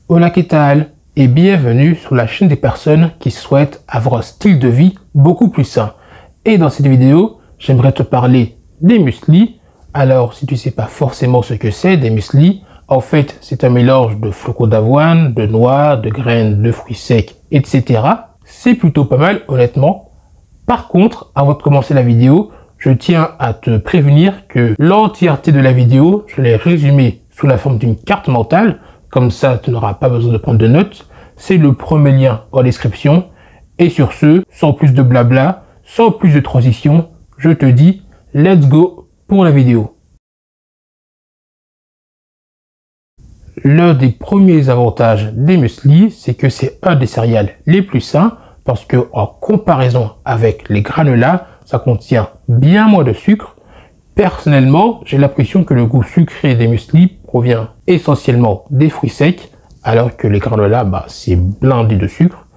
Hola, ¿qué tal? Et bienvenue sur la chaîne des personnes qui souhaitent avoir un style de vie beaucoup plus sain. Et dans cette vidéo, j'aimerais te parler des muesli. Alors, si tu ne sais pas forcément ce que c'est des muesli, en fait, c'est un mélange de flocons d'avoine, de noix, de graines, de fruits secs, etc. C'est plutôt pas mal, honnêtement. Par contre, avant de commencer la vidéo, je tiens à te prévenir que l'entièreté de la vidéo, je l'ai résumée sous la forme d'une carte mentale. Comme ça, tu n'auras pas besoin de prendre de notes. C'est le premier lien en description. Et sur ce, sans plus de blabla, sans plus de transition, je te dis let's go pour la vidéo. L'un des premiers avantages des muesli, c'est que c'est un des céréales les plus sains parce que en comparaison avec les granolas, ça contient bien moins de sucre. Personnellement, j'ai l'impression que le goût sucré des muesli provient essentiellement des fruits secs, alors que les granolas, c'est blindé de sucre.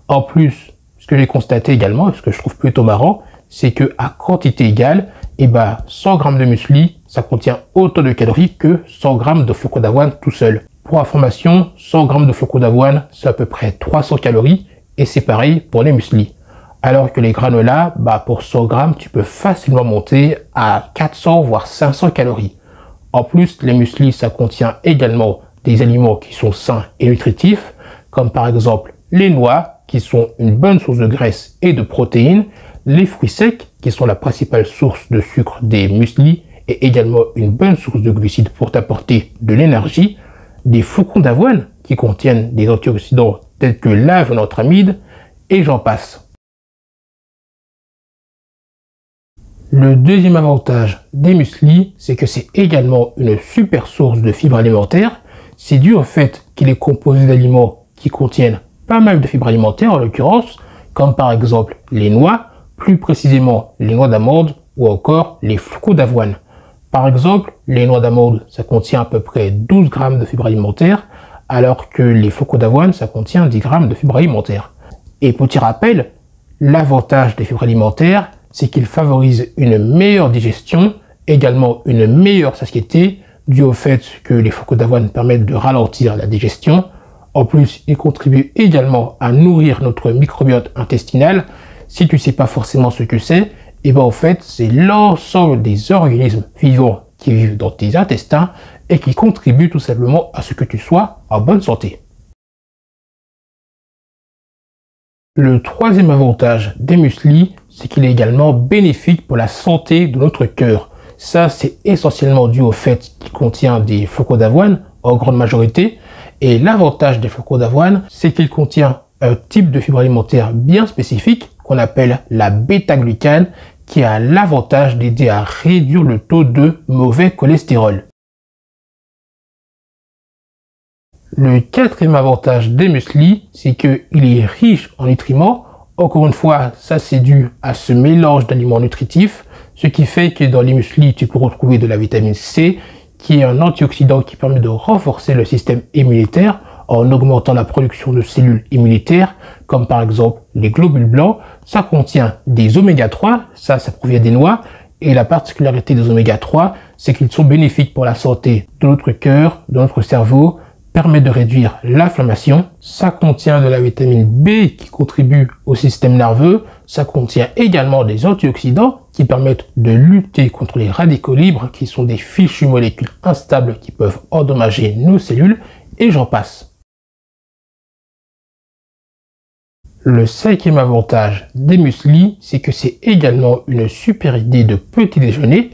En plus, ce que j'ai constaté également, et ce que je trouve plutôt marrant, c'est que à quantité égale, 100 g de muesli, ça contient autant de calories que 100 g de flocons d'avoine tout seul. Pour information, 100 g de flocons d'avoine, c'est à peu près 300 calories, et c'est pareil pour les muesli. Alors que les granolas, pour 100 g, tu peux facilement monter à 400 voire 500 calories. En plus, les muesli, ça contient également des aliments qui sont sains et nutritifs, comme par exemple les noix, qui sont une bonne source de graisse et de protéines, les fruits secs, qui sont la principale source de sucre des muesli, et également une bonne source de glucides pour t'apporter de l'énergie, des flocons d'avoine, qui contiennent des antioxydants tels que l'avenantramide, et j'en passe. Le deuxième avantage des muesli, c'est que c'est également une super source de fibres alimentaires. C'est dû au fait qu'il est composé d'aliments qui contiennent pas mal de fibres alimentaires en l'occurrence, comme par exemple les noix, plus précisément les noix d'amande ou encore les flocons d'avoine. Par exemple, les noix d'amande, ça contient à peu près 12 g de fibres alimentaires, alors que les flocons d'avoine, ça contient 10 g de fibres alimentaires. Et petit rappel, l'avantage des fibres alimentaires, c'est qu'ils favorisent une meilleure digestion, également une meilleure satiété, dû au fait que les flocons d'avoine permettent de ralentir la digestion. En plus, ils contribuent également à nourrir notre microbiote intestinal. Si tu ne sais pas forcément ce que c'est, en fait, c'est l'ensemble des organismes vivants qui vivent dans tes intestins et qui contribuent tout simplement à ce que tu sois en bonne santé. Le troisième avantage des muesli, c'est qu'il est également bénéfique pour la santé de notre cœur. Ça, c'est essentiellement dû au fait qu'il contient des flocons d'avoine en grande majorité. Et l'avantage des flocons d'avoine, c'est qu'il contient un type de fibre alimentaire bien spécifique qu'on appelle la bêta-glucane, qui a l'avantage d'aider à réduire le taux de mauvais cholestérol. Le quatrième avantage des muesli, c'est qu'il est riche en nutriments. Encore une fois, ça c'est dû à ce mélange d'aliments nutritifs, ce qui fait que dans les muesli, tu peux retrouver de la vitamine C, qui est un antioxydant qui permet de renforcer le système immunitaire en augmentant la production de cellules immunitaires, comme par exemple les globules blancs. Ça contient des oméga 3, ça provient des noix, et la particularité des oméga 3, c'est qu'ils sont bénéfiques pour la santé de notre cœur, de notre cerveau, permet de réduire l'inflammation. Ça contient de la vitamine B qui contribue au système nerveux. Ça contient également des antioxydants qui permettent de lutter contre les radicaux libres, qui sont des fichues molécules instables qui peuvent endommager nos cellules, et j'en passe. Le cinquième avantage des muesli, c'est que c'est également une super idée de petit déjeuner.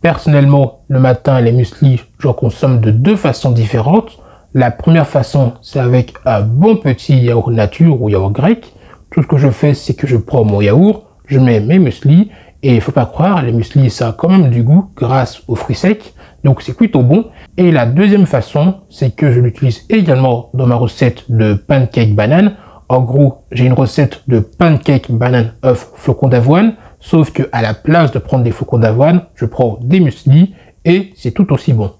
Personnellement, le matin, les muesli, j'en consomme de deux façons différentes. La première façon, c'est avec un bon petit yaourt nature ou yaourt grec. Tout ce que je fais, c'est que je prends mon yaourt, je mets mes muesli, et il faut pas croire, les muesli, ça a quand même du goût grâce aux fruits secs, donc c'est plutôt bon. Et la deuxième façon, c'est que je l'utilise également dans ma recette de pancake banane. En gros, j'ai une recette de pancake banane œuf flocons d'avoine, sauf que à la place de prendre des flocons d'avoine, je prends des muesli, et c'est tout aussi bon.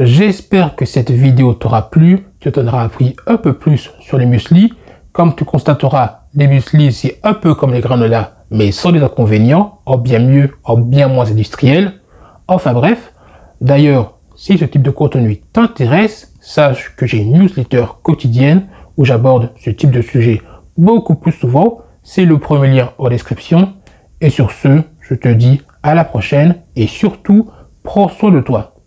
J'espère que cette vidéo t'aura plu, que tu en auras appris un peu plus sur les muesli. Comme tu constateras, les muesli, c'est un peu comme les granolas, mais sans les inconvénients, en bien mieux, en bien moins industriel. Enfin bref, d'ailleurs, si ce type de contenu t'intéresse, sache que j'ai une newsletter quotidienne où j'aborde ce type de sujet beaucoup plus souvent. C'est le premier lien en description. Et sur ce, je te dis à la prochaine et surtout, prends soin de toi.